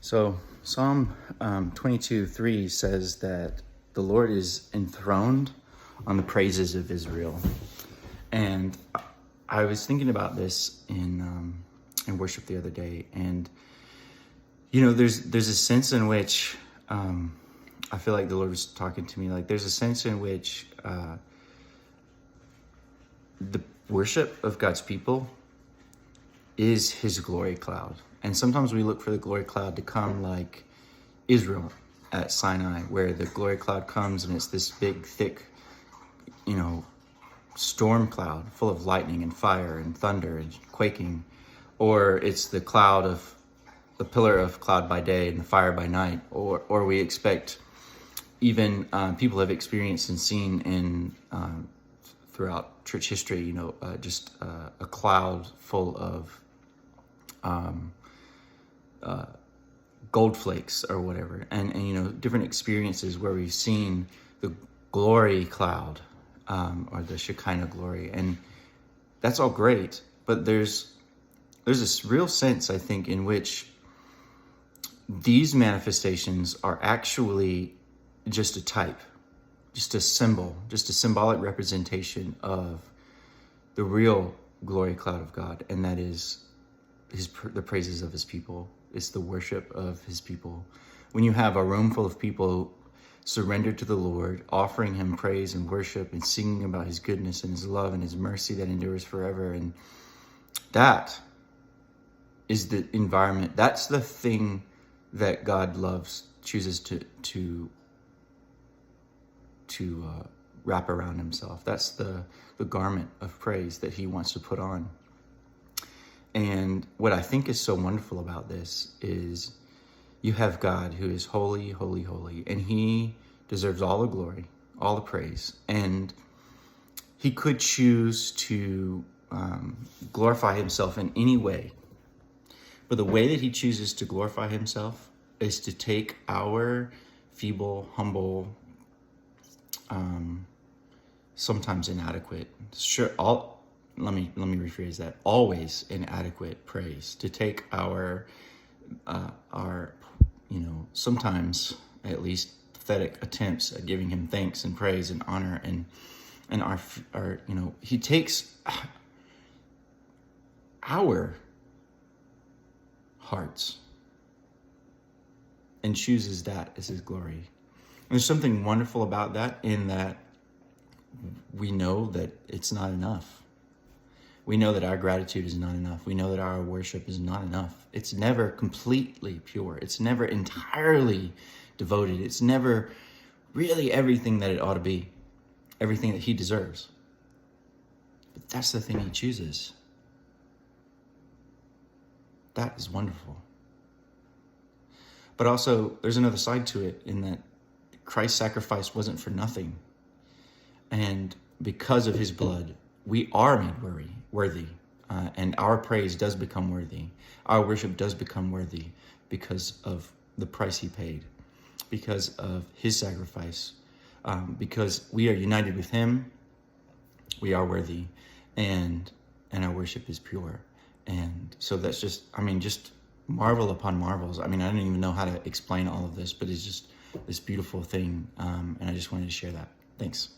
So Psalm 22:3 says that the Lord is enthroned on the praises of Israel. And I was thinking about this in worship the other day, and there's a sense in which I feel like the Lord was talking to me. Like there's a sense in which the worship of God's people is His glory cloud. And sometimes we look for the glory cloud to come like Israel at Sinai, where the glory cloud comes and it's this big, thick, storm cloud full of lightning and fire and thunder and quaking. Or it's the pillar of cloud by day and the fire by night. Or we expect, even people have experienced and seen in throughout church history, just a cloud full of gold flakes or whatever, and different experiences where we've seen the glory cloud or the Shekinah glory, and that's all great. But there's this real sense, I think, in which these manifestations are actually just a type, just a symbol, just a symbolic representation of the real glory cloud of God, and that is the praises of His people. It's the worship of His people. When you have a room full of people surrendered to the Lord, offering Him praise and worship and singing about His goodness and His love and His mercy that endures forever, and that is the environment. That's the thing that God loves, chooses to wrap around Himself. That's the garment of praise that He wants to put on. And what I think is so wonderful about this is you have God who is holy, holy, holy, and He deserves all the glory, all the praise. And He could choose to glorify Himself in any way. But the way that He chooses to glorify Himself is to take our feeble, humble, sometimes inadequate, let me rephrase that, always inadequate praise, to take our sometimes at least pathetic attempts at giving Him thanks and praise and honor, and our He takes our hearts and chooses that as His glory. And there's something wonderful about that, in that we know that it's not enough. We know that our gratitude is not enough. We know that our worship is not enough. It's never completely pure. It's never entirely devoted. It's never really everything that it ought to be, everything that He deserves. But that's the thing He chooses. That is wonderful. But also, there's another side to it, in that Christ's sacrifice wasn't for nothing. And because of His blood, we are made worthy, and our praise does become worthy. Our worship does become worthy because of the price He paid, because of His sacrifice, because we are united with Him. We are worthy, and our worship is pure. And so that's just marvel upon marvels. I don't even know how to explain all of this, but it's just this beautiful thing, and I just wanted to share that. Thanks.